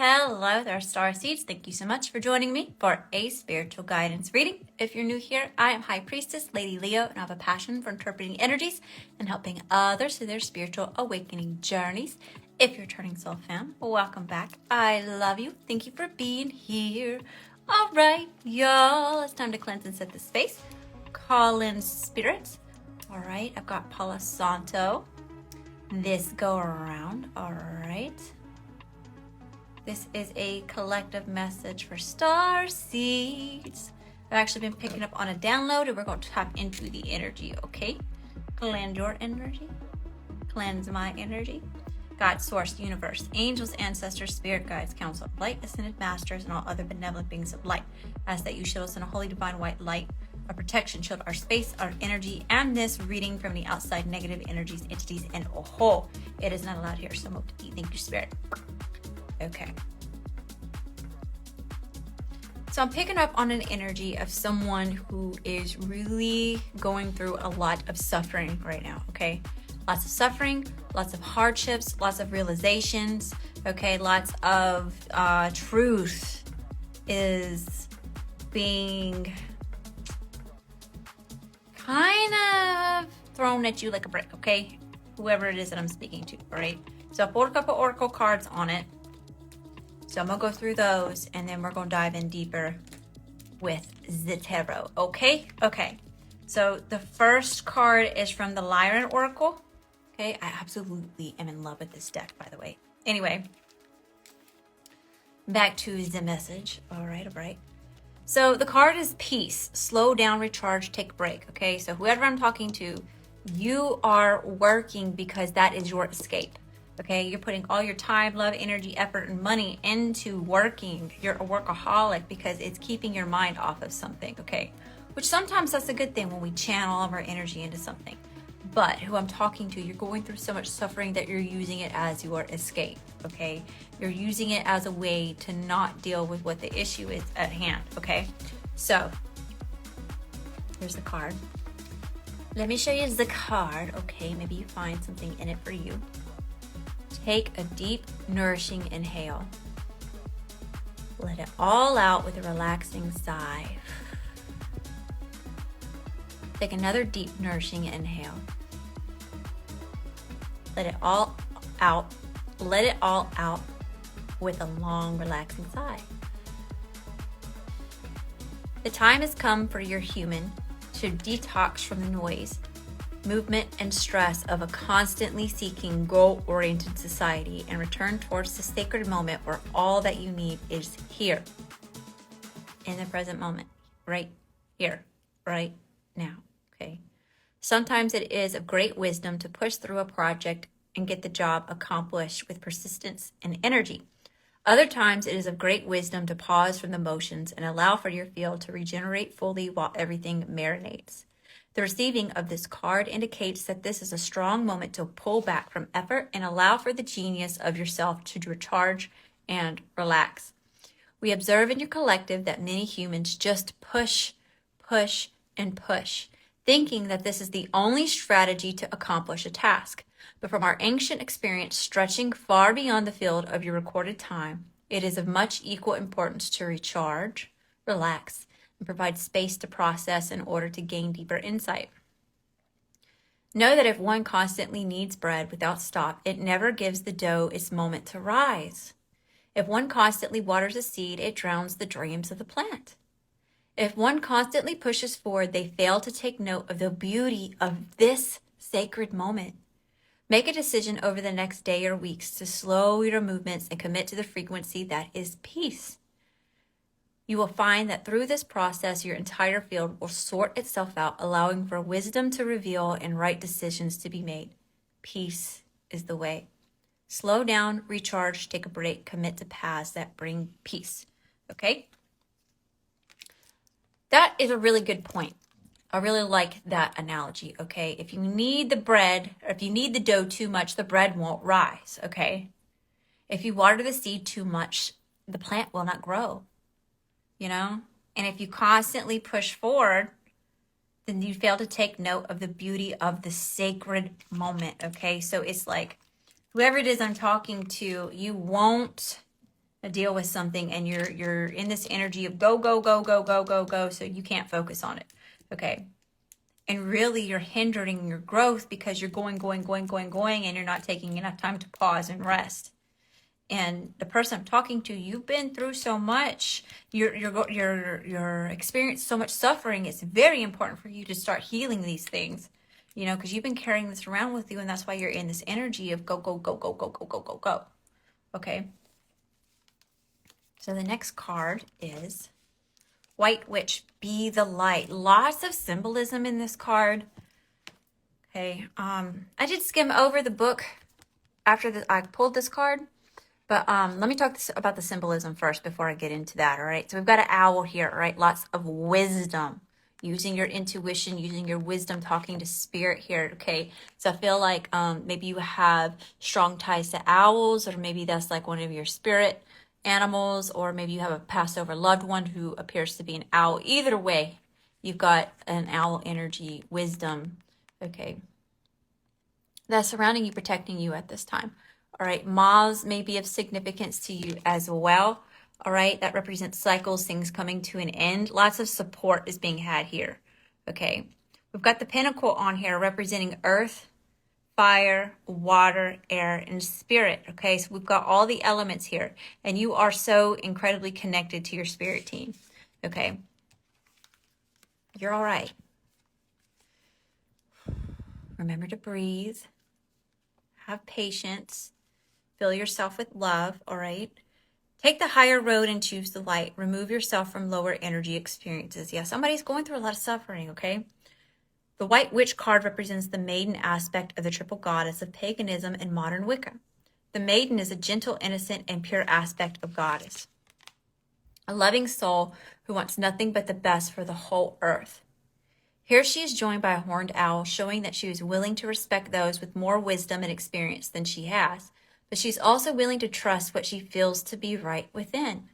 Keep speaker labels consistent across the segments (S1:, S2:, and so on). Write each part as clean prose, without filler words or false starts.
S1: Hello there, Star Seeds. Thank you so much for joining me for a spiritual guidance reading. If you're new here, I am High Priestess Lady Leo, and I have a passion for interpreting energies and helping others through their spiritual awakening journeys. If you're a returning soul fan, welcome back. I love you. Thank you for being here. All right, y'all. It's time to cleanse and set the space. Call in spirits. All right, I've got Palo Santo this go around. All right. This is a collective message for star seeds. I've actually been picking up on a download, and we're going to tap into the energy, okay? Cleanse your energy. Cleanse my energy. God, source, universe, angels, ancestors, spirit guides, council of light, ascended masters, and all other benevolent beings of light. Ask that you shield us in a holy divine white light, a protection, shield our space, our energy, and this reading from the outside negative energies, entities, and a whole. It is not allowed here, so move to thank you, spirit. Okay. So I'm picking up on an energy of someone who is really going through a lot of suffering right now, okay? Lots of suffering, lots of hardships, lots of realizations, okay? Lots of truth is being kind of thrown at you like a brick, okay? Whoever it is that I'm speaking to, all right? So I pulled a couple oracle cards on it. So I'm going to go through those, and then we're going to dive in deeper with the tarot. Okay? Okay. So the first card is from the Lyran Oracle. Okay? I absolutely am in love with this deck, by the way. Anyway. Back to the message. All right, all right. So the card is peace. Slow down, recharge, take a break. Okay? So whoever I'm talking to, you are working because that is your escape. Okay, you're putting all your time, love, energy, effort, and money into working. You're a workaholic because it's keeping your mind off of something, okay? Which sometimes that's a good thing when we channel all of our energy into something. But who I'm talking to, you're going through so much suffering that you're using it as your escape, okay? You're using it as a way to not deal with what the issue is at hand, okay? So, here's the card. Let me show you the card, okay? Maybe you find something in it for you. Take a deep, nourishing inhale. Let it all out with a relaxing sigh. Take another deep, nourishing inhale. Let it all out. Let it all out with a long, relaxing sigh. The time has come for your human to detox from the noise, movement, and stress of a constantly seeking goal-oriented society and return towards the sacred moment where all that you need is here, in the present moment, right here, right now, okay? Sometimes it is of great wisdom to push through a project and get the job accomplished with persistence and energy. Other times it is of great wisdom to pause from the motions and allow for your field to regenerate fully while everything marinates. The receiving of this card indicates that this is a strong moment to pull back from effort and allow for the genius of yourself to recharge and relax. We observe in your collective that many humans just push, push, and push, thinking that this is the only strategy to accomplish a task. But from our ancient experience stretching far beyond the field of your recorded time, it is of much equal importance to recharge, relax, and provide space to process in order to gain deeper insight. Know that if one constantly kneads bread without stop, it never gives the dough its moment to rise. If one constantly waters a seed, it drowns the dreams of the plant. If one constantly pushes forward, they fail to take note of the beauty of this sacred moment. Make a decision over the next day or weeks to slow your movements and commit to the frequency that is peace. You will find that through this process, your entire field will sort itself out, allowing for wisdom to reveal and right decisions to be made. Peace is the way. Slow down, recharge, take a break, commit to paths that bring peace. Okay? That is a really good point. I really like that analogy, okay? If you need the bread, or if you need the dough too much, the bread won't rise, okay? If you water the seed too much, the plant will not grow. You know, and if you constantly push forward, then you fail to take note of the beauty of the sacred moment. Okay, so it's like whoever it is I'm talking to, you won't deal with something, and you're in this energy of go, go, go, go, go, go, go, so you can't focus on it. Okay. And really you're hindering your growth because you're going, and you're not taking enough time to pause and rest. And the person I'm talking to, you've been through so much. You're experienced so much suffering. It's very important for you to start healing these things, you know, because you've been carrying this around with you, and that's why you're in this energy of go, go, go, go, go, go, go, go, go. Okay. So the next card is White Witch, be the light. Lots of symbolism in this card. Okay. I did skim over the book after I pulled this card. But let me talk about the symbolism first before I get into that, all right? So we've got an owl here, all right? Lots of wisdom, using your intuition, using your wisdom, talking to spirit here, okay? So I feel like maybe you have strong ties to owls, or maybe that's like one of your spirit animals, or maybe you have a passed over loved one who appears to be an owl. Either way, you've got an owl energy, wisdom, okay? That's surrounding you, protecting you at this time. All right, moths may be of significance to you as well. All right, that represents cycles, things coming to an end. Lots of support is being had here. Okay, we've got the pentacle on here representing earth, fire, water, air, and spirit. Okay, so we've got all the elements here, and you are so incredibly connected to your spirit team. Okay, you're all right. Remember to breathe, have patience. Fill yourself with love, all right? Take the higher road and choose the light. Remove yourself from lower energy experiences. Yeah, somebody's going through a lot of suffering, okay? The White Witch card represents the maiden aspect of the triple goddess of paganism and modern Wicca. The maiden is a gentle, innocent, and pure aspect of goddess. A loving soul who wants nothing but the best for the whole earth. Here she is joined by a horned owl, showing that she is willing to respect those with more wisdom and experience than she has. But she's also willing to trust what she feels to be right within.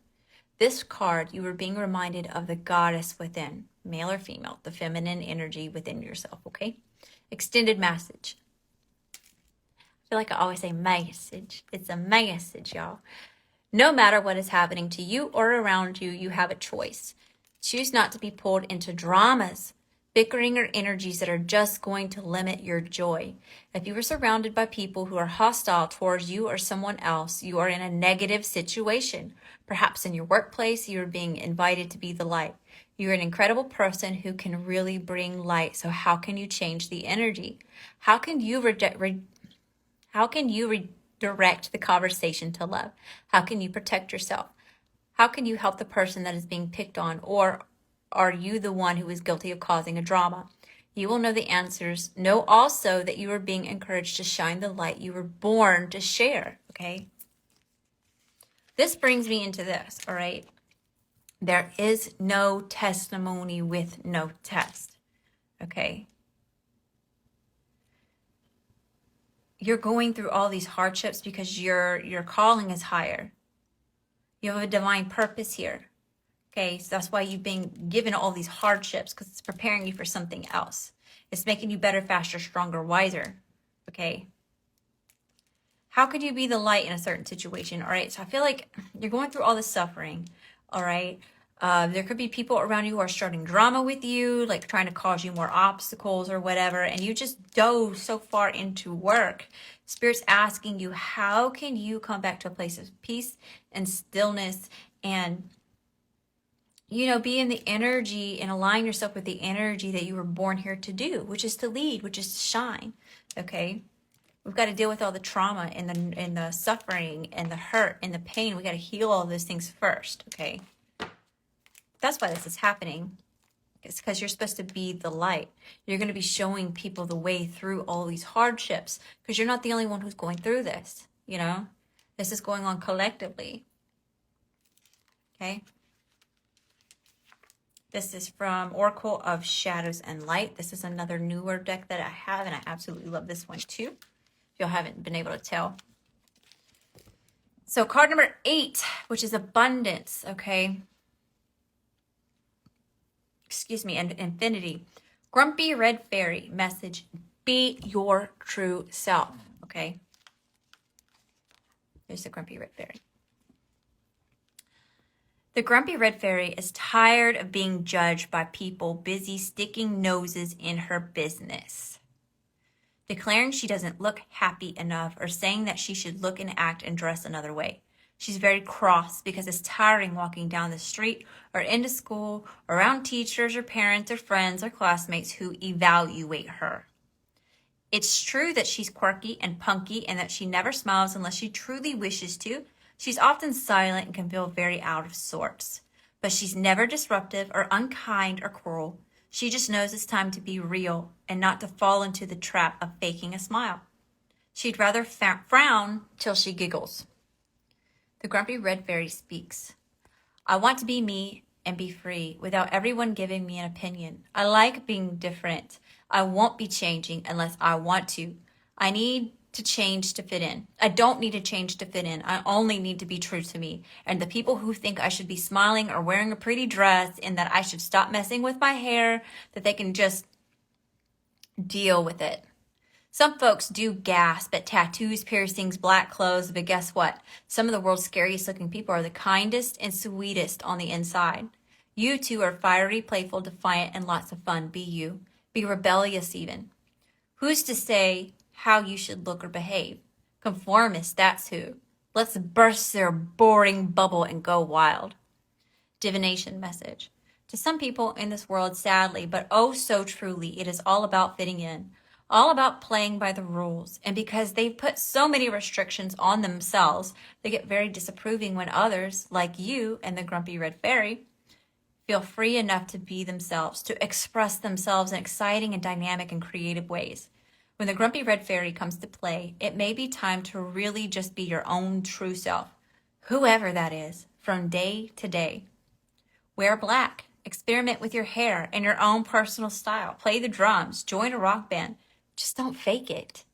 S1: This card, you are being reminded of the goddess within, male or female, the feminine energy within yourself, okay? Extended message. I feel like I always say message. It's a message, y'all. No matter what is happening to you or around you, you have a choice. Choose not to be pulled into dramas, bickering, or energies that are just going to limit your joy. If you are surrounded by people who are hostile towards you or someone else, you are in a negative situation. Perhaps in your workplace, you are being invited to be the light. You're an incredible person who can really bring light. So how can you change the energy? How can you redirect the conversation to love? How can you protect yourself? How can you help the person that is being picked on? Or are you the one who is guilty of causing a drama? You will know the answers. Know also that you are being encouraged to shine the light you were born to share, okay? This brings me into this, all right? There is no testimony with no test, okay? You're going through all these hardships because your calling is higher. You have a divine purpose here. Okay, so that's why you've been given all these hardships, because it's preparing you for something else. It's making you better, faster, stronger, wiser. Okay. How could you be the light in a certain situation? All right, so I feel like you're going through all this suffering. All right. There could be people around you who are starting drama with you, like trying to cause you more obstacles or whatever, and you just dove so far into work. Spirit's asking you, how can you come back to a place of peace and stillness and, you know, be in the energy and align yourself with the energy that you were born here to do, which is to lead, which is to shine, okay? We've got to deal with all the trauma and the suffering and the hurt and the pain. We got to heal all those things first, okay? That's why this is happening. It's because you're supposed to be the light. You're going to be showing people the way through all these hardships, because you're not the only one who's going through this, you know? This is going on collectively, okay? This is from Oracle of Shadows and Light. This is another newer deck that I have, and I absolutely love this one too, if y'all haven't been able to tell. So card number 8, which is abundance, okay? Excuse me, and infinity. Grumpy Red Fairy message, be your true self, okay? There's the Grumpy Red Fairy. The grumpy red fairy is tired of being judged by people busy sticking noses in her business, declaring she doesn't look happy enough, or saying that she should look and act and dress another way. She's very cross because it's tiring walking down the street or into school, around teachers or parents or friends or classmates who evaluate her. It's true that she's quirky and punky and that she never smiles unless she truly wishes to. She's often silent and can feel very out of sorts. But she's never disruptive or unkind or cruel. She just knows it's time to be real and not to fall into the trap of faking a smile. She'd rather frown till she giggles. The grumpy red fairy speaks. I want to be me and be free without everyone giving me an opinion. I like being different. I won't be changing unless I want to. I need to change to fit in. I don't need to change to fit in. I only need to be true to me. And the people who think I should be smiling or wearing a pretty dress and that I should stop messing with my hair, that they can just deal with it. Some folks do gasp at tattoos, piercings, black clothes, but guess what? Some of the world's scariest looking people are the kindest and sweetest on the inside. You too are fiery, playful, defiant, and lots of fun. Be you. Be rebellious even. Who's to say how you should look or behave? Conformist, that's who. Let's burst their boring bubble and go wild. Divination message. To some people in this world, sadly, but oh so truly, it is all about fitting in. All about playing by the rules. And because they've put so many restrictions on themselves, they get very disapproving when others, like you and the grumpy red fairy, feel free enough to be themselves, to express themselves in exciting and dynamic and creative ways. When the grumpy red fairy comes to play, it may be time to really just be your own true self, whoever that is, from day to day. Wear black, experiment with your hair and your own personal style, play the drums, join a rock band. Just don't fake it.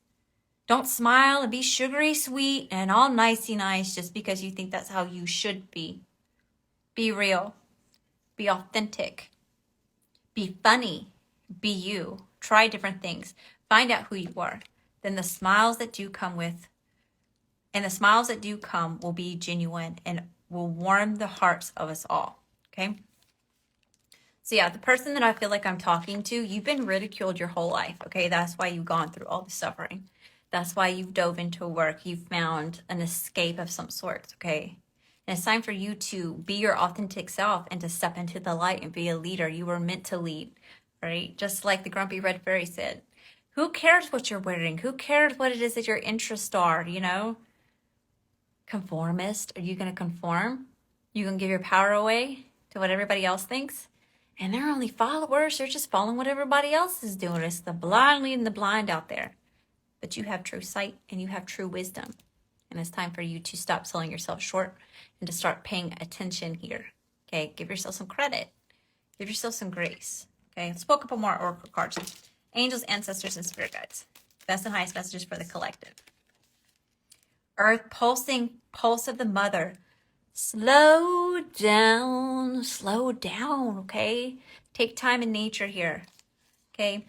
S1: Don't smile and be sugary sweet and all nicey nice just because you think that's how you should be. Be real. Be authentic. Be funny. Be you. Try different things. Find out who you are. Then the smiles that do come will be genuine and will warm the hearts of us all. Okay? So yeah, the person that I feel like I'm talking to, you've been ridiculed your whole life, okay? That's why you've gone through all the suffering. That's why you've dove into work. You've found an escape of some sort, okay? And it's time for you to be your authentic self and to step into the light and be a leader. You were meant to lead, right? Just like the grumpy red fairy said. Who cares what you're wearing? Who cares what it is that your interests are, you know? Conformist, are you going to conform? You going to give your power away to what everybody else thinks? And they're only followers. They're just following what everybody else is doing. It's the blind leading the blind out there. But you have true sight and you have true wisdom. And it's time for you to stop selling yourself short and to start paying attention here. Okay, give yourself some credit. Give yourself some grace. Okay, let's pull a couple more oracle cards. Angels, ancestors, and spirit guides. Best and highest messages for the collective. Earth pulsing, pulse of the mother. Slow down, okay? Take time in nature here, okay?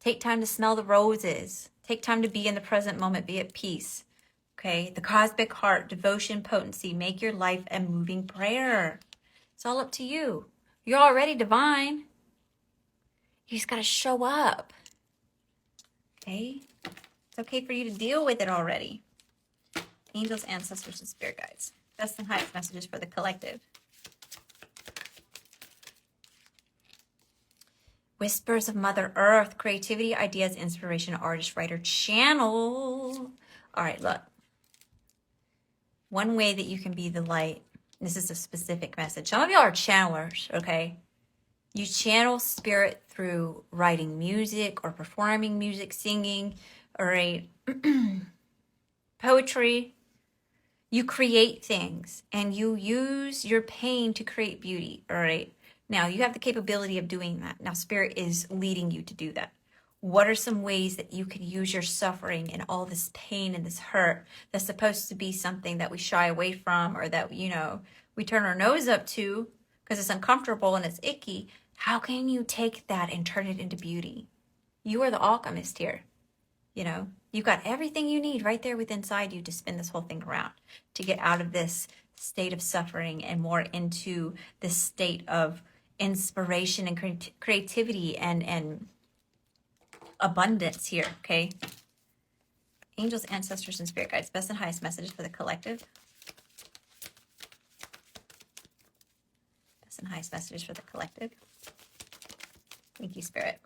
S1: Take time to smell the roses. Take time to be in the present moment, be at peace, okay? The cosmic heart, devotion, potency, make your life a moving prayer. It's all up to you. You're already divine. You just got to show up, okay? It's okay for you to deal with it already. Angels, ancestors, and spirit guides. Best and highest messages for the collective. Whispers of Mother Earth. Creativity, ideas, inspiration, artist, writer, channel. All right, look. One way that you can be the light. This is a specific message. Some of y'all are channelers, okay? You channel spirit through writing music or performing music, singing, all right? Poetry. You create things and you use your pain to create beauty, all right? Now, you have the capability of doing that. Now, Spirit is leading you to do that. What are some ways that you can use your suffering and all this pain and this hurt that's supposed to be something that we shy away from or that, you know, we turn our nose up to because it's uncomfortable and it's icky? How can you take that and turn it into beauty? You are the alchemist here, you know? You've got everything you need right there within inside you to spin this whole thing around, to get out of this state of suffering and more into this state of inspiration and creativity and abundance here, okay? Angels, ancestors, and spirit guides, best and highest messages for the collective. Best and highest messages for the collective. Thank you, Spirit.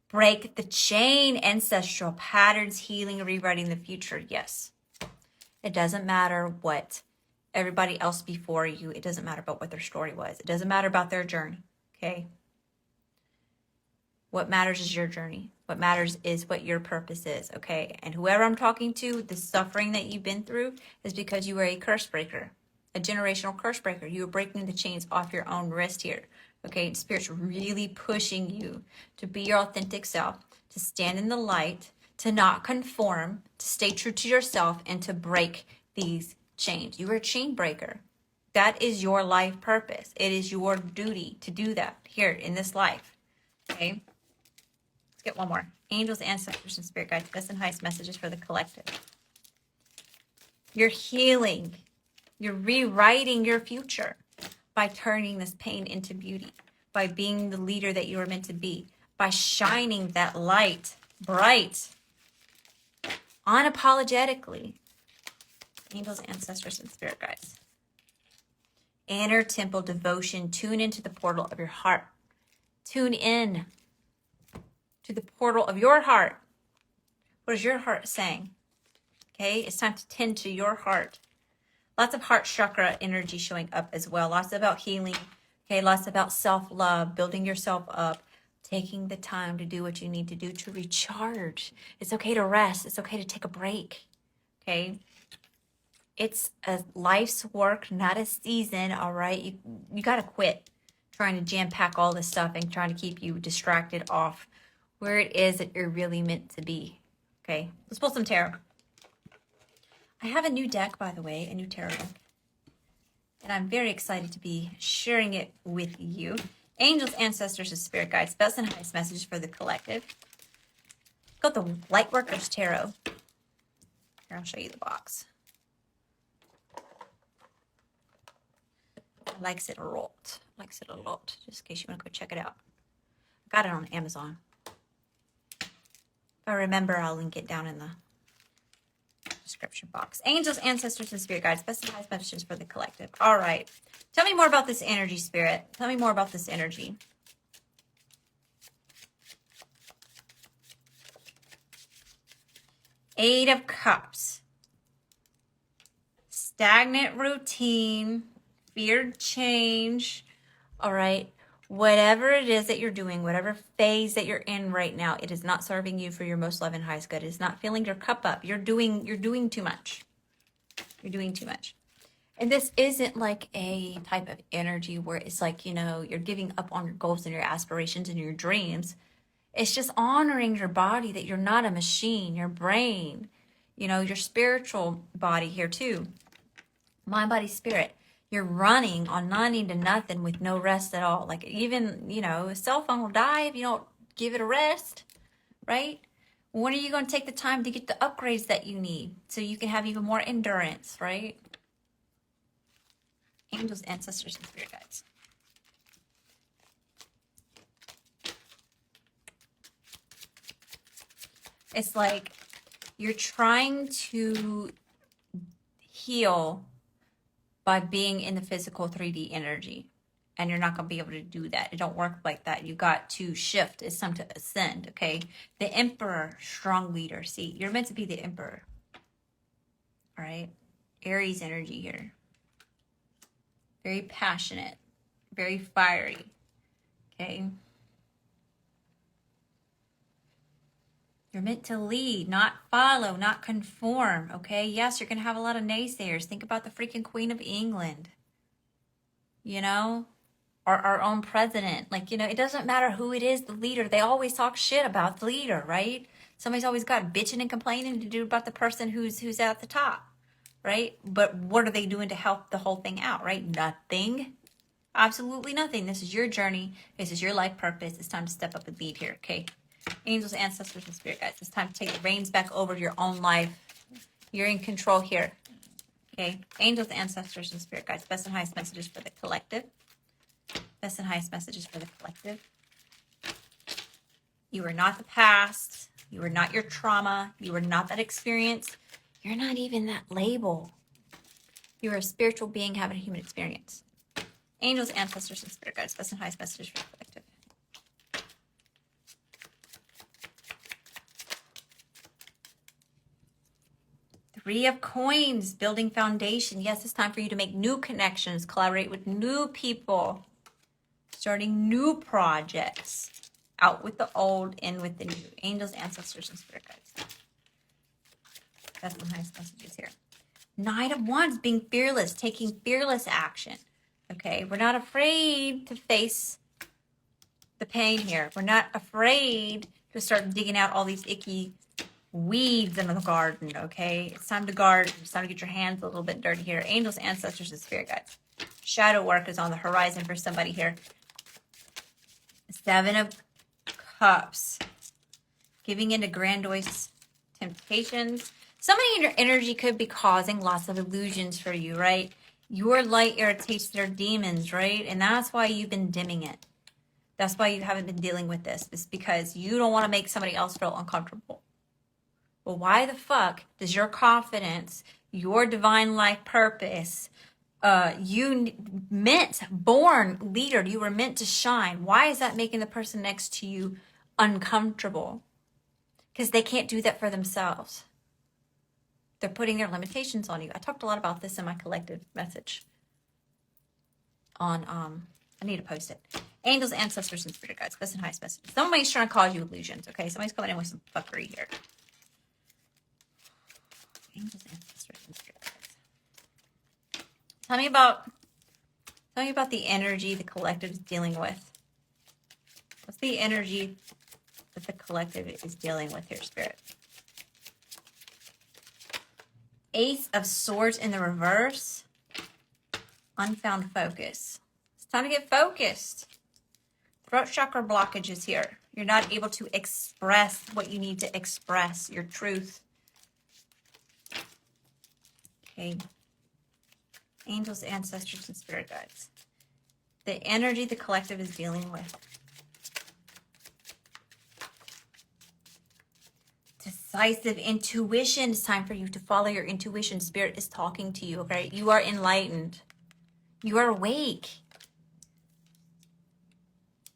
S1: Break the chain, ancestral patterns, healing, rewriting the future. Yes. It doesn't matter what everybody else before you, it doesn't matter about what their story was. It doesn't matter about their journey, okay? What matters is your journey. What matters is what your purpose is, okay? And whoever I'm talking to, the suffering that you've been through is because you were a curse breaker, a generational curse breaker. You were breaking the chains off your own wrist here, okay? Spirit's really pushing you to be your authentic self, to stand in the light, to not conform, to stay true to yourself, and to break these chains. You are a chain breaker. That is your life purpose. It is your duty to do that here in this life, okay? Let's get one more. Angels, ancestors, and spirit guides, best and highest messages for the collective. You're healing. You're rewriting your future by turning this pain into beauty, by being the leader that you are meant to be, by shining that light bright, unapologetically. Angels, ancestors, and spirit guides. Inner temple devotion. Tune into the portal of your heart. Tune in to the portal of your heart. What is your heart saying? Okay, it's time to tend to your heart. Lots of heart chakra energy showing up as well. Lots about healing. Okay, lots about self-love, building yourself up, taking the time to do what you need to do to recharge. It's okay to rest. It's okay to take a break. Okay, it's a life's work, not a season. All right, you got to quit trying to jam pack all this stuff and trying to keep you distracted off where it is that you're really meant to be. Okay, let's pull some tarot. I have a new deck, by the way, a new tarot deck, and I'm very excited to be sharing it with you. Angels, ancestors, and spirit guides, best and highest messages for the collective. Got the Lightworkers Tarot. Here, I'll show you the box. Likes it a lot. Likes it a lot. Just in case you want to go check it out. I got it on Amazon. If I remember, I'll link it down in the description box. Angels, ancestors, and spirit guides, best and highest messages for the collective. All right. Tell me more about this energy, Spirit. Tell me more about this energy. Eight of Cups. Stagnant routine. Feared change. All right. Whatever it is that you're doing, whatever phase that you're in right now, it is not serving you for your most love and highest good. It is not filling your cup up. You're doing too much. You're doing too much. And this isn't like a type of energy where it's like, you know, you're giving up on your goals and your aspirations and your dreams. It's just honoring your body, that you're not a machine, your brain, you know, your spiritual body here too. Mind, body, spirit. You're running on 90 to nothing with no rest at all. Like even, you know, a cell phone will die if you don't give it a rest, right? When are you going to take the time to get the upgrades that you need so you can have even more endurance, right? Angels, ancestors, and spirit guides. It's like you're trying to heal by being in the physical 3D energy, and you're not going to be able to do that. It don't work like that. You got to shift. It's time to ascend, okay? The Emperor, strong leader. See, you're meant to be the Emperor. All right? Aries energy here. Very passionate. Very fiery. Okay? You're meant to lead, not follow, not conform, okay? Yes, you're going to have a lot of naysayers. Think about the freaking Queen of England, you know? Or our own president. Like, you know, it doesn't matter who it is, the leader. They always talk shit about the leader, right? Somebody's always got bitching and complaining to do about the person who's at the top, right? But what are they doing to help the whole thing out, right? Nothing. Absolutely nothing. This is your journey. This is your life purpose. It's time to step up and lead here, okay? Angels, ancestors, and spirit guides. It's time to take the reins back over your own life. You're in control here. Okay, angels, ancestors, and spirit guides. Best and highest messages for the collective. Best and highest messages for the collective. You are not the past. You are not your trauma. You are not that experience. You're not even that label. You are a spiritual being having a human experience. Angels, ancestors, and spirit guides. Best and highest messages for the collective. Three of Coins, building foundation. Yes, it's time for you to make new connections, collaborate with new people, starting new projects. Out with the old, in with the new. Angels, ancestors, and spirit guides. That's the highest messages here. Knight of Wands, being fearless, taking fearless action. Okay, we're not afraid to face the pain here. We're not afraid to start digging out all these icky weeds in the garden, okay? It's time to garden. It's time to get your hands a little bit dirty here. Angels, ancestors, and spirit guides. Shadow work is on the horizon for somebody here. Seven of Cups. Giving into grandiose temptations. Somebody in your energy could be causing lots of illusions for you, right? Your light irritates their demons, right? And that's why you've been dimming it. That's why you haven't been dealing with this. It's because you don't want to make somebody else feel uncomfortable. Well, why the fuck does your confidence, your divine life purpose, born leader, you were meant to shine. Why is that making the person next to you uncomfortable? Because they can't do that for themselves. They're putting their limitations on you. I talked a lot about this in my collective message on, I need to post it. Angels, ancestors, and spirit guides. Best and highest messages. Somebody's trying to cause you illusions, okay? Somebody's coming in with some fuckery here. Angels, ancestors, and spirit guides. Tell me about the energy the collective is dealing with. What's the energy that the collective is dealing with here, Spirit? Ace of Swords in the reverse. Unfound focus. It's time to get focused. Throat chakra blockages here. You're not able to express what you need to express, your truth. Okay. Angels, ancestors, and spirit guides. The energy the collective is dealing with. Decisive intuition. It's time for you to follow your intuition. Spirit is talking to you, okay? You are enlightened. You are awake.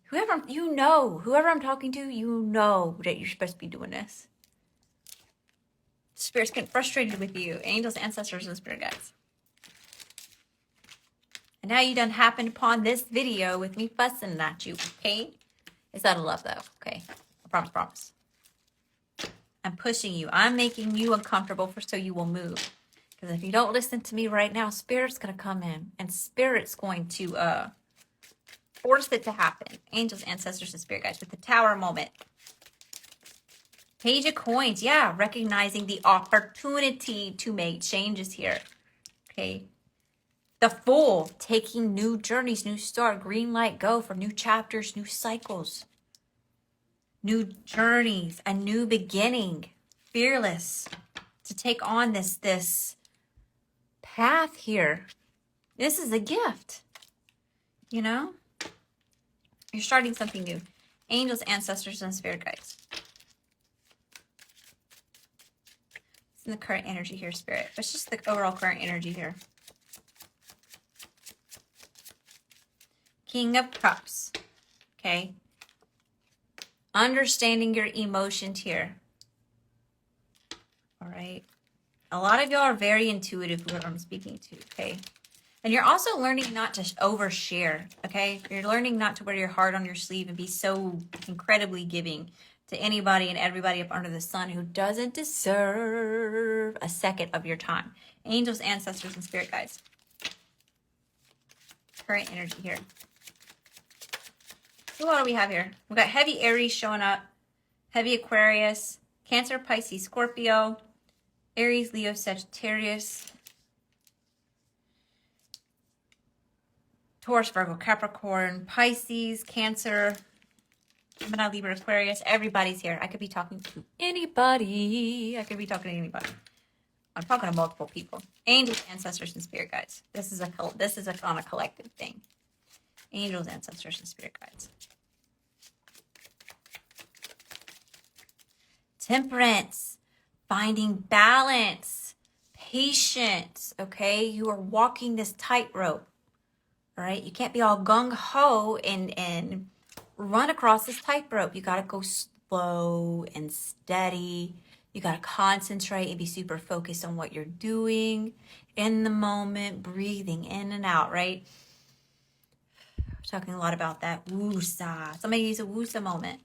S1: Whoever I'm talking to, you know that you're supposed to be doing this. Spirit's getting frustrated with you. Angels, ancestors, and spirit guides. And now you done happened upon this video with me fussing at you, okay? It's out of love, though, okay? I promise. I'm pushing you. I'm making you uncomfortable so you will move. Because if you don't listen to me right now, Spirit's going to come in. And Spirit's going to force it to happen. Angels, ancestors, and spirit guides with the Tower moment. Page of Coins. Yeah, recognizing the opportunity to make changes here. Okay. The Fool, taking new journeys, new start, green light, go for new chapters, new cycles, new journeys, a new beginning, fearless to take on this path here. This is a gift, you know? You're starting something new. Angels, ancestors, and spirit guides. It's in the current energy here, Spirit. It's just the overall current energy here. King of Cups, okay? Understanding your emotions here, all right? A lot of y'all are very intuitive, whoever I'm speaking to, okay? And you're also learning not to overshare, okay? You're learning not to wear your heart on your sleeve and be so incredibly giving to anybody and everybody up under the sun who doesn't deserve a second of your time. Angels, ancestors, and spirit guides. Current energy here. So what do we have here? We've got heavy Aries showing up, heavy Aquarius, Cancer, Pisces, Scorpio, Aries, Leo, Sagittarius, Taurus, Virgo, Capricorn, Pisces, Cancer, Gemini, Libra, Aquarius. Everybody's here. I could be talking to anybody. I'm talking to multiple people. Angels, ancestors, and spirit guides. This is on a collective thing. Angels, ancestors, and spirit guides. Temperance, finding balance, patience, okay? You are walking this tightrope, all right? You can't be all gung-ho and run across this tightrope. You got to go slow and steady. You got to concentrate and be super focused on what you're doing in the moment, breathing in and out, right? We're talking a lot about that woosa. Somebody needs a woosa moment.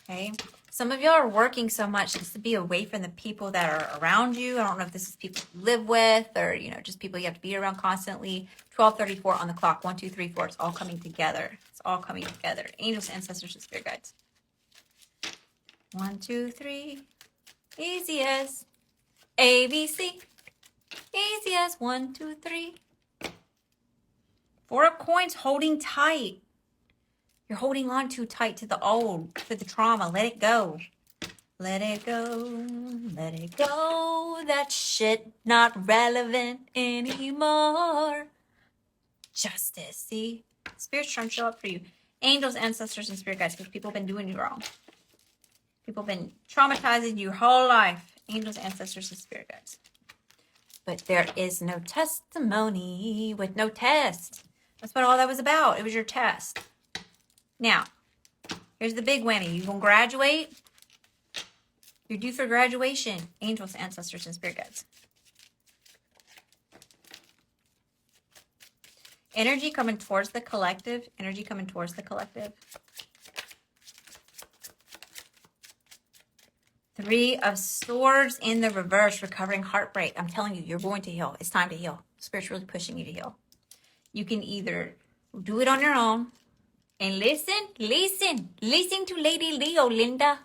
S1: Okay. Some of y'all are working so much just to be away from the people that are around you. I don't know if this is people you live with or, you know, just people you have to be around constantly. 12:34 on the clock. 1, 2, 3, 4. It's all coming together. It's all coming together. Angels, ancestors, and spirit guides. 1, 2, 3. Easy as ABC. Easy as 1, 2, 3. 4 of coins, holding tight. You're holding on too tight to the old, to the trauma. Let it go. Let it go. Let it go. That shit not relevant anymore. Justice. See? Spirit's trying to show up for you. Angels, ancestors, and spirit guides, because people have been doing you wrong. People have been traumatizing you your whole life. Angels, ancestors, and spirit guides. But there is no testimony with no test. That's what all that was about. It was your test. Now, here's the big whammy. You gonna graduate? You're due for graduation. Angels, ancestors, and spirit guides. Energy coming towards the collective. Energy coming towards the collective. 3 of swords in the reverse, recovering heartbreak. I'm telling you, you're going to heal. It's time to heal. Spirit's really pushing you to heal. You can either do it on your own. And listen to Lady Leo, Linda.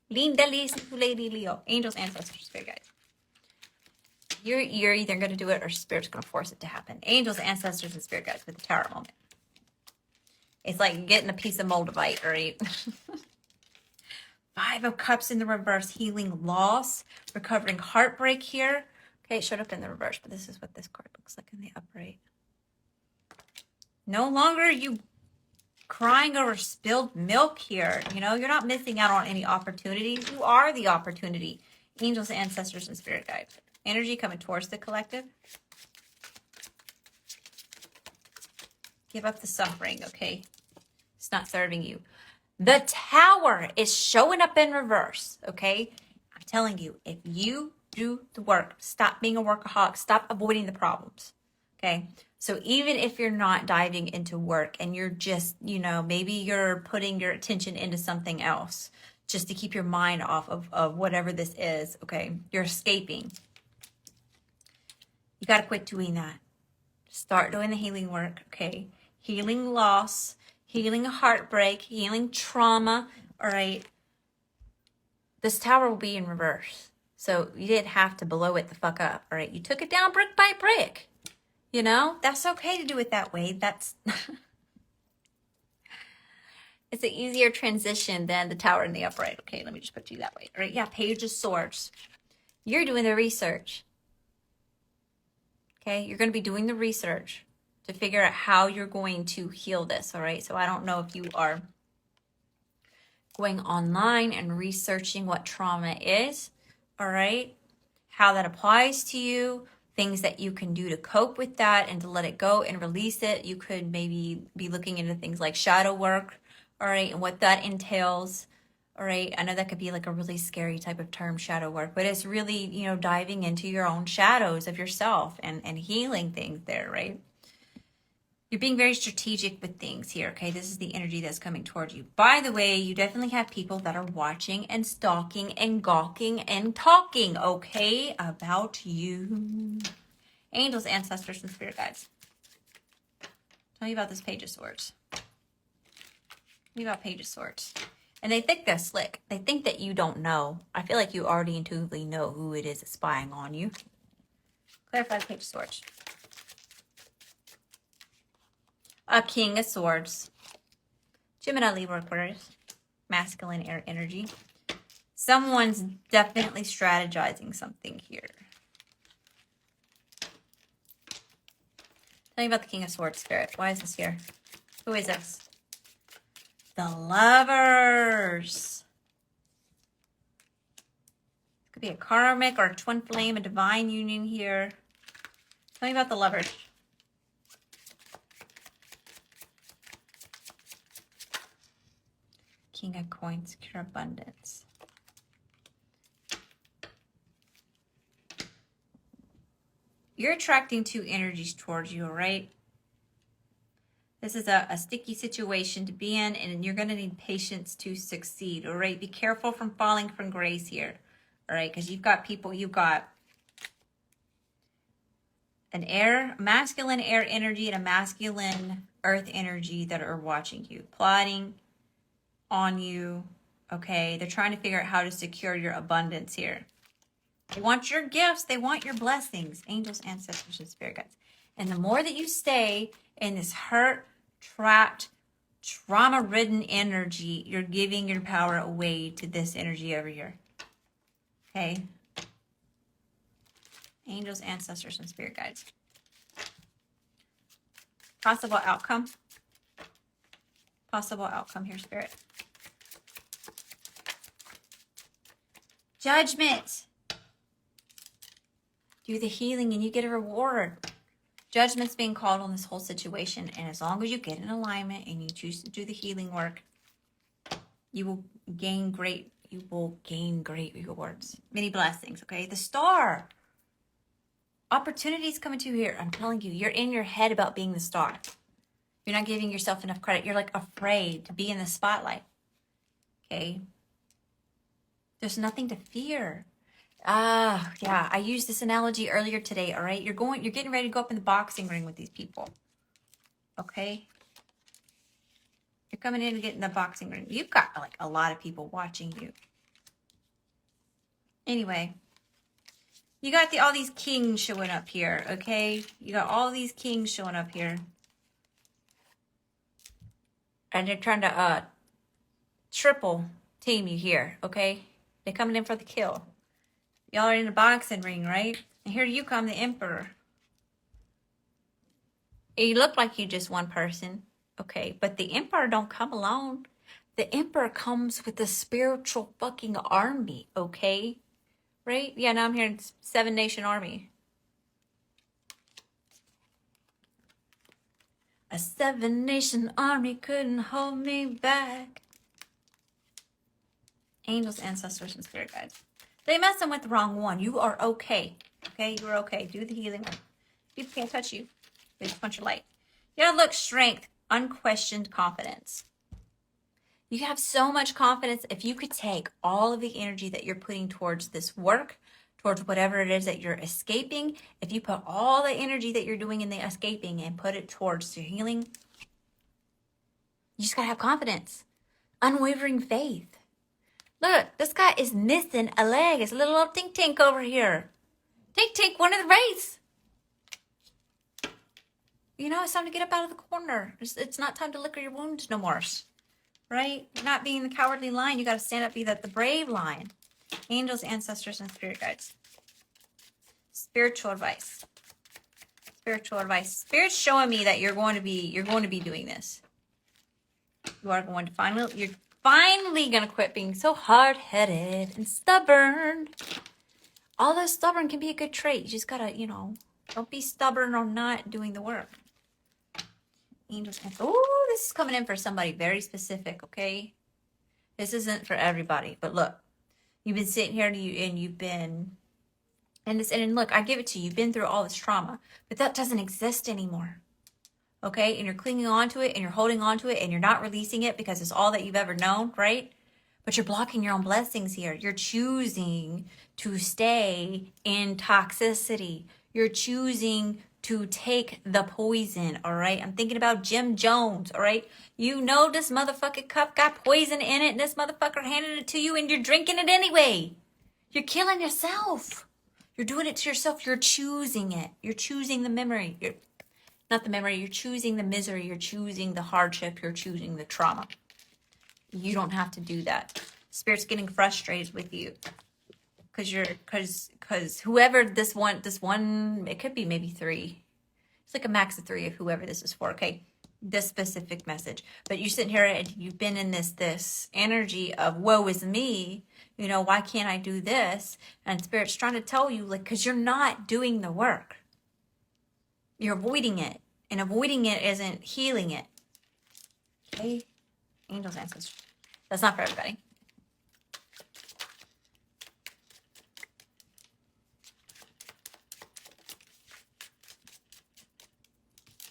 S1: Listen to Lady Leo. Angels, ancestors, spirit guides. You're either going to do it or Spirit's going to force it to happen. Angels, ancestors, and spirit guides with the Tower moment. It's like getting a piece of moldavite, right? 5 of Cups in the reverse, healing loss, recovering heartbreak here. Okay, it showed up in the reverse, but this is what this card looks like in the upright. No longer you crying over spilled milk here. You know, you're not missing out on any opportunities. You are the opportunity. Angels, ancestors, and spirit guides. Energy coming towards the collective. Give up the suffering, okay? It's not serving you. The Tower is showing up in reverse, okay? I'm telling you, if you do the work, stop being a workaholic, stop avoiding the problems, okay? So even if you're not diving into work and you're just, you know, maybe you're putting your attention into something else just to keep your mind off of whatever this is, okay? You're escaping. You got to quit doing that. Start doing the healing work, okay? Healing loss, healing heartbreak, healing trauma, all right? This Tower will be in reverse. So you didn't have to blow it the fuck up, all right? You took it down brick by brick. You know, that's okay to do it that way. That's it's an easier transition than the Tower and the upright. Okay, let me just put you that way. All right, yeah, Page of Swords. You're doing the research. Okay, you're going to be doing the research to figure out how you're going to heal this. All right, so I don't know if you are going online and researching what trauma is. All right, how that applies to you. Things that you can do to cope with that and to let it go and release it. You could maybe be looking into things like shadow work, all right, and what that entails, all right. I know that could be like a really scary type of term, shadow work, but it's really, you know, diving into your own shadows of yourself and healing things there, right? You're being very strategic with things here, okay? This is the energy that's coming towards you. By the way, you definitely have people that are watching and stalking and gawking and talking, okay, about you. Angels, ancestors, and spirit guides. Tell me about this Page of Swords. Tell me about Page of Swords. And they think they're slick. They think that you don't know. I feel like you already intuitively know who it is that's spying on you. Clarify the Page of Swords. A King of Swords. Gemini, Libra, Aquarius. Masculine air energy. Someone's definitely strategizing something here. Tell me about the King of Swords, Spirit. Why is this here? Who is this? The Lovers. Could be a karmic or a twin flame, a divine union here. Tell me about the Lovers. King of Coins, secure abundance. You're attracting two energies towards you, all right? This is a sticky situation to be in, and you're going to need patience to succeed, all right? Be careful from falling from grace here, all right? Because you've got people, you've got an masculine air energy and a masculine earth energy that are watching you, plotting on you, okay? They're trying to figure out how to secure your abundance here. They want your gifts. They want your blessings. Angels, ancestors, and spirit guides. And the more that you stay in this hurt, trapped, trauma-ridden energy, you're giving your power away to this energy over here. Okay? Angels, ancestors, and spirit guides. Possible outcome. Possible outcome here, Spirit. Judgment. Do the healing and you get a reward. Judgment's being called on this whole situation. And as long as you get in alignment and you choose to do the healing work, you will gain great rewards. Many blessings, okay? The Star. Opportunities coming to you here. I'm telling you, you're in your head about being the star. You're not giving yourself enough credit. You're like afraid to be in the spotlight. Okay? There's nothing to fear. Yeah, I used this analogy earlier today, all right? You're getting ready to go up in the boxing ring with these people. Okay? You're coming in to get in the boxing ring. You've got like a lot of people watching you. Anyway, you got all these kings showing up here, okay? You got all these kings showing up here. And they're trying to triple team you here, okay? They're coming in for the kill. Y'all are in the boxing ring, right? And here you come, the Emperor. You look like you just one person, okay? But the Emperor don't come alone. The Emperor comes with a spiritual fucking army, okay? Right? Yeah, now I'm hearing 7-nation army. A 7-nation army couldn't hold me back. Angels, ancestors, and spirit guides. They messing with the wrong one. You are okay. Okay? You're okay. Do the healing. People can't touch you. They just punch your light. You gotta look strength, unquestioned confidence. You have so much confidence. If you could take all of the energy that you're putting towards this work, towards whatever it is that you're escaping, if you put all the energy that you're doing in the escaping and put it towards your healing, you just gotta have confidence. Unwavering faith. Look, this guy is missing a leg. It's a little old Tink Tink over here. Tink Tink, one of the race. You know, it's time to get up out of the corner. It's not time to lick your wounds no more. Right? You're not being the cowardly lion. You got to stand up, be the brave lion. Angels, ancestors, and spirit guides. Spiritual advice. Spiritual advice. Spirit's showing me that you're going to be doing this. You are going to you're finally going to quit being so hard-headed and stubborn. Although stubborn can be a good trait. You just got to, don't be stubborn or not doing the work. Angels. Oh, this is coming in for somebody very specific, okay? This isn't for everybody. But look, you've been sitting here and you've been... And look, I give it to you. You've been through all this trauma. But that doesn't exist anymore. Okay? And you're clinging on to it and you're holding on to it and you're not releasing it because it's all that you've ever known, right? But you're blocking your own blessings here. You're choosing to stay in toxicity. You're choosing to take the poison, all right? I'm thinking about Jim Jones, all right? You know this motherfucking cup got poison in it and this motherfucker handed it to you and you're drinking it anyway. You're killing yourself. You're doing it to yourself. You're choosing it. You're choosing the memory. Not the memory. You're choosing the misery. You're choosing the hardship. You're choosing the trauma. You don't have to do that. Spirit's getting frustrated with you. Because whoever this one, it could be maybe 3. It's like a max of 3 of whoever this is for, okay? This specific message. But you're sitting here and you've been in this energy of woe is me. You know, why can't I do this? And Spirit's trying to tell you, like, because you're not doing the work. You're avoiding it. And avoiding it isn't healing it. Okay? Angels, ancestors. That's not for everybody.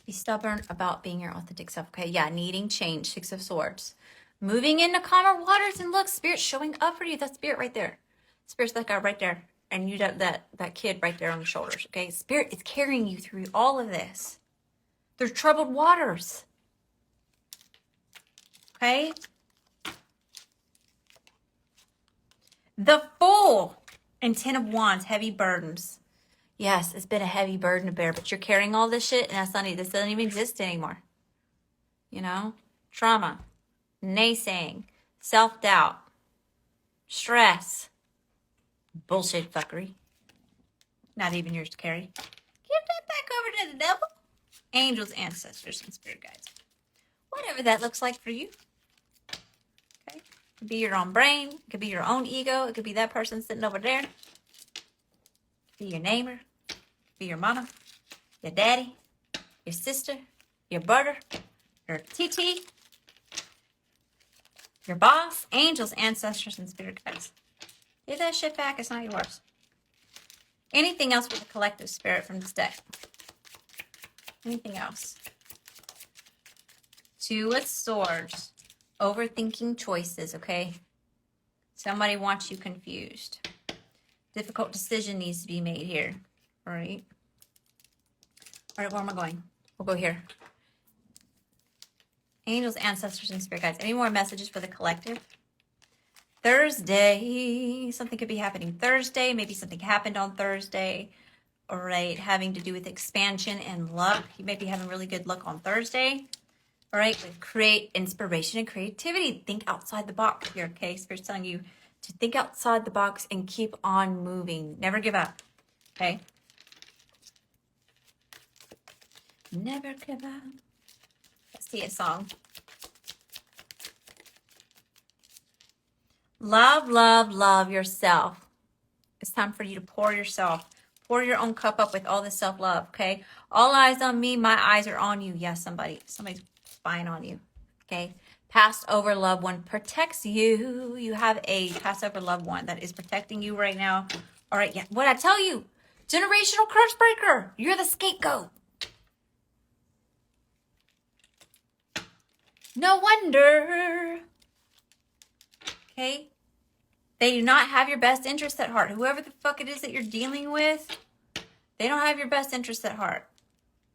S1: Be stubborn about being your authentic self. Okay, yeah, needing change. 6 of Swords. Moving into calmer waters, and look, Spirit's showing up for you. That's Spirit right there. Spirit's that guy right there. And you got that kid right there on the shoulders. Okay, Spirit is carrying you through all of this. There's troubled waters. Okay? The Fool and 10 of Wands, heavy burdens. Yes, it's been a heavy burden to bear, but you're carrying all this shit, and this doesn't even exist anymore. You know? Trauma, naysaying, self-doubt, stress, bullshit fuckery. Not even yours to carry. Give that back over to the devil. Angels, ancestors, and spirit guides. Whatever that looks like for you. Okay? It could be your own brain. It could be your own ego. It could be that person sitting over there. Be your neighbor, be your mama, your daddy, your sister, your brother, your TT, your boss, angels, ancestors, and spirit guides. Give that shit back. It's not yours. Anything else with the collective spirit from this deck? Anything else? 2 of Swords. Overthinking choices, okay? Somebody wants you confused. Difficult decision needs to be made here. All right. All right, where am I going? We'll go here. Angels, ancestors, and spirit guides. Any more messages for the collective? Thursday. Something could be happening Thursday. Maybe something happened on Thursday. All right. Having to do with expansion and luck. You may be having really good luck on Thursday. All right. With create inspiration and creativity. Think outside the box here, okay? Spirit's telling you to think outside the box and keep on moving. Never give up, okay? Never give up. Let's see a song. Love, love, love yourself. It's time for you to pour yourself. Pour your own cup up with all this self-love, okay? All eyes on me. My eyes are on you. Yes, somebody's spying on you, okay? Passed over loved one protects you. You have a passed over loved one that is protecting you right now. All right, yeah. What I tell you, generational curse breaker. You're the scapegoat. No wonder. Okay? They do not have your best interest at heart. Whoever the fuck it is that you're dealing with, they don't have your best interest at heart.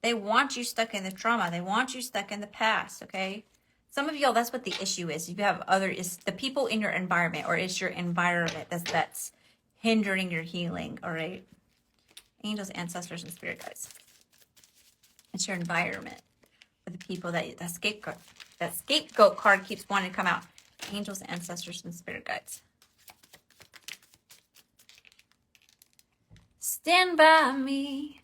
S1: They want you stuck in the trauma. They want you stuck in the past, okay? Some of y'all, that's what the issue is. You have is the people in your environment, or it's your environment that's hindering your healing, all right? Angels, ancestors, and spirit guides. It's your environment for the people that scapegoat card keeps wanting to come out. Angels, ancestors, and spirit guides. Stand by me.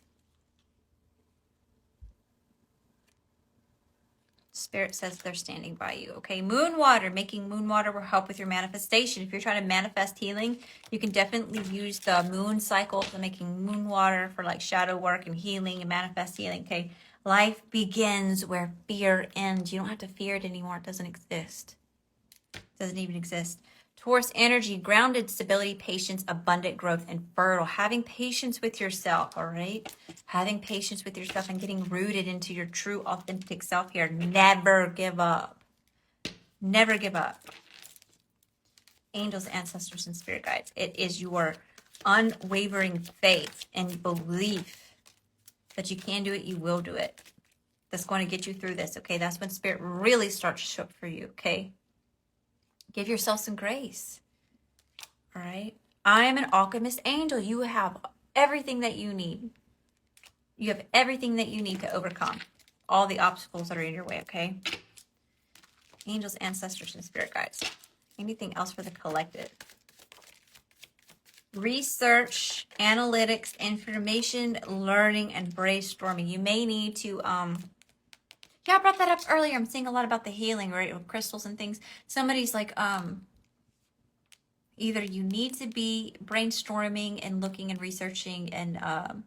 S1: Spirit says they're standing by you, okay? Moon water. Making moon water will help with your manifestation. If you're trying to manifest healing, you can definitely use the moon cycle for making moon water for like shadow work and healing and manifest healing, okay? Life begins where fear ends. You don't have to fear it anymore. It doesn't exist. It doesn't even exist. Taurus energy, grounded stability, patience, abundant growth, and fertile. Having patience with yourself, all right? Having patience with yourself and getting rooted into your true, authentic self here. Never give up. Never give up. Angels, ancestors, and spirit guides. It is your unwavering faith and belief that you can do it, you will do it. That's going to get you through this, okay? That's when spirit really starts to show up for you, okay? Give yourself some grace. All right. I am an alchemist angel. You have everything that you need. You have everything that you need to overcome all the obstacles that are in your way, okay? Angels, ancestors, and spirit guides. Anything else for the collective? Research, analytics, information, learning, and brainstorming. You may need to, yeah, I brought that up earlier. I'm seeing a lot about the healing, right? With crystals and things. Somebody's like, either you need to be brainstorming and looking and researching and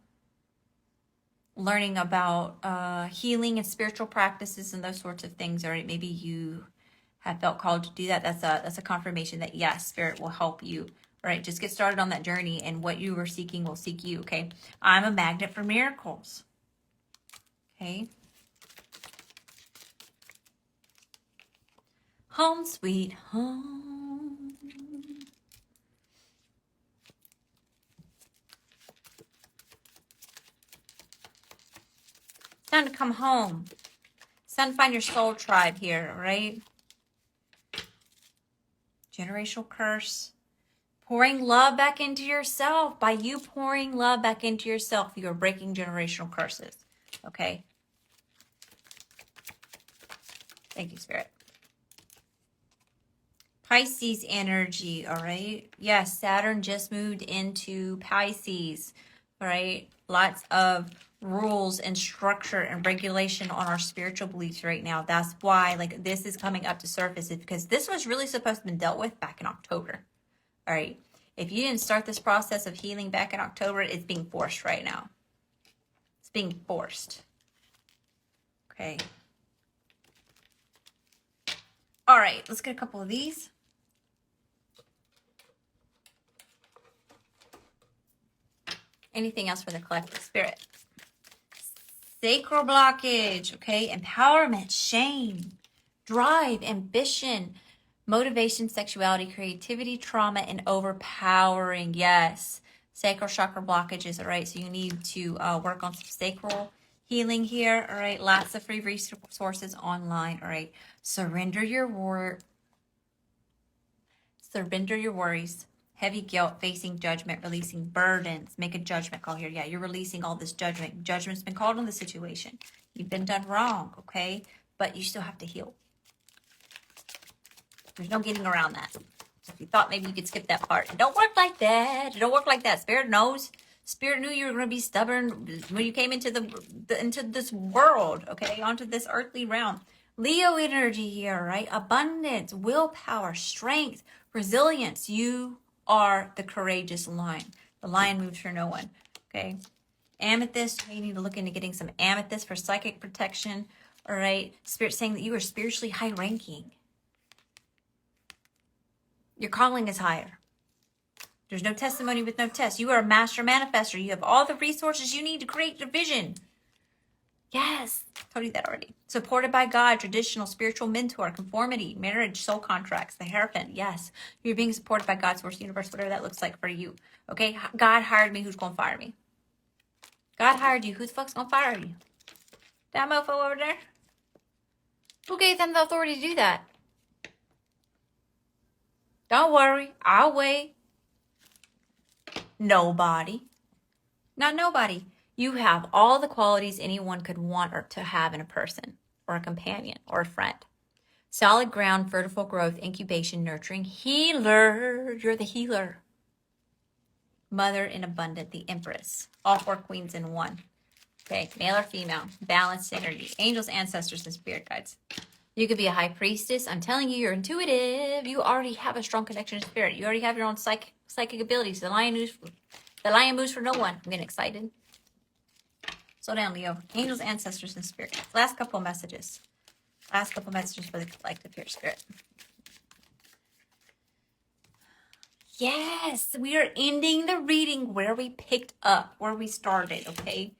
S1: learning about healing and spiritual practices and those sorts of things, or maybe you have felt called to do that. That's a confirmation that yes, Spirit will help you. All right, just get started on that journey, and what you were seeking will seek you. Okay, I'm a magnet for miracles. Okay, home sweet home. It's time to come home. It's time to find your soul tribe here, right? Generational curse. Pouring love back into yourself. By you pouring love back into yourself, you are breaking generational curses. Okay? Thank you, Spirit. Pisces energy, all right? Yes, Saturn just moved into Pisces, all right? Lots of rules and structure and regulation on our spiritual beliefs right now. That's why, like, this is coming up to surface, is because this was really supposed to be dealt with back in October. All right. If you didn't start this process of healing back in October, it's being forced right now. It's being forced. Okay. All right. Let's get a couple of these. Anything else for the collective spirit? Sacral blockage. Okay. Empowerment, shame, drive, ambition, motivation, sexuality, creativity, trauma, and overpowering. Yes. Sacral chakra blockages. All right. So you need to work on some sacral healing here. All right. Lots of free resources online. All right. Surrender your worries. Heavy guilt, facing judgment, releasing burdens. Make a judgment call here. Yeah, you're releasing all this judgment. Judgment's been called on the situation. You've been done wrong, okay? But you still have to heal. There's no getting around that. So if you thought maybe you could skip that part, it don't work like that. It don't work like that. Spirit knows. Spirit knew you were going to be stubborn when you came into into this world, okay? Onto this earthly realm. Leo energy here, right? Abundance, willpower, strength, resilience. You are the courageous lion. The lion moves for no one, okay? Amethyst, you need to look into getting some amethyst for psychic protection, all right? Spirit saying that you are spiritually high-ranking. Your calling is higher. There's no testimony with no test. You are a master manifester. You have all the resources you need to create your vision. Yes, told you that already. Supported by God, traditional, spiritual mentor, conformity, marriage, soul contracts, the Hierophant. Yes, you're being supported by God, source, universe, whatever that looks like for you. Okay, God hired me. Who's going to fire me? God hired you. Who the fuck's going to fire you? That mofo over there? Who gave them the authority to do that? Don't worry, I'll wait. Nobody. Not nobody. You have all the qualities anyone could want or to have in a person, or a companion, or a friend. Solid ground, fertile growth, incubation, nurturing, healer. You're the healer. Mother in abundant, the empress. All four queens in one. Okay, male or female, balanced energy, angels, ancestors, and spirit guides. You could be a high priestess. I'm telling you, you're intuitive. You already have a strong connection to spirit. You already have your own psychic abilities. The lion moves for no one. I'm getting excited. Slow down, Leo. Angels, ancestors, and spirit guides. Last couple messages. Last couple messages for the collective here, Spirit. Yes, we are ending the reading where we picked up, where we started, okay?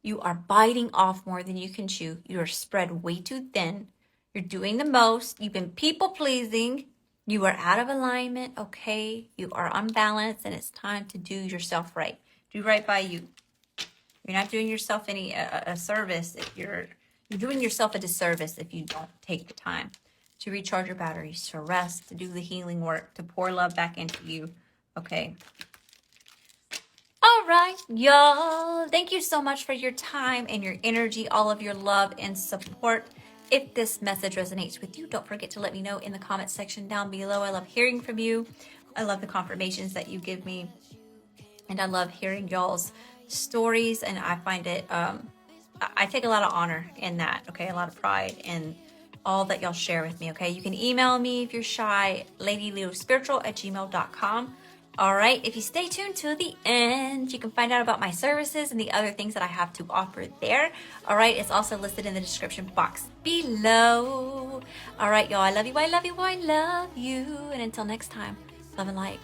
S1: You are biting off more than you can chew. You are spread way too thin. You're doing the most. You've been people-pleasing. You are out of alignment, okay? You are unbalanced, and it's time to do yourself right. Do right by you. You're not doing yourself any a service if you're doing yourself a disservice if you don't take the time to recharge your batteries, to rest, to do the healing work, to pour love back into you, okay? All right, y'all. Thank you so much for your time and your energy, all of your love and support. If this message resonates with you, don't forget to let me know in the comment section down below. I love hearing from you. I love the confirmations that you give me. And I love hearing y'all's stories. And I find it, I take a lot of honor in that, okay? A lot of pride in all that y'all share with me, okay? You can email me if you're shy, ladyleospiritual@gmail.com. All right, if you stay tuned to the end, you can find out about my services and the other things that I have to offer there. All right, it's also listed in the description box below. All right, y'all, I love you, I love you, I love you. And until next time, love and light.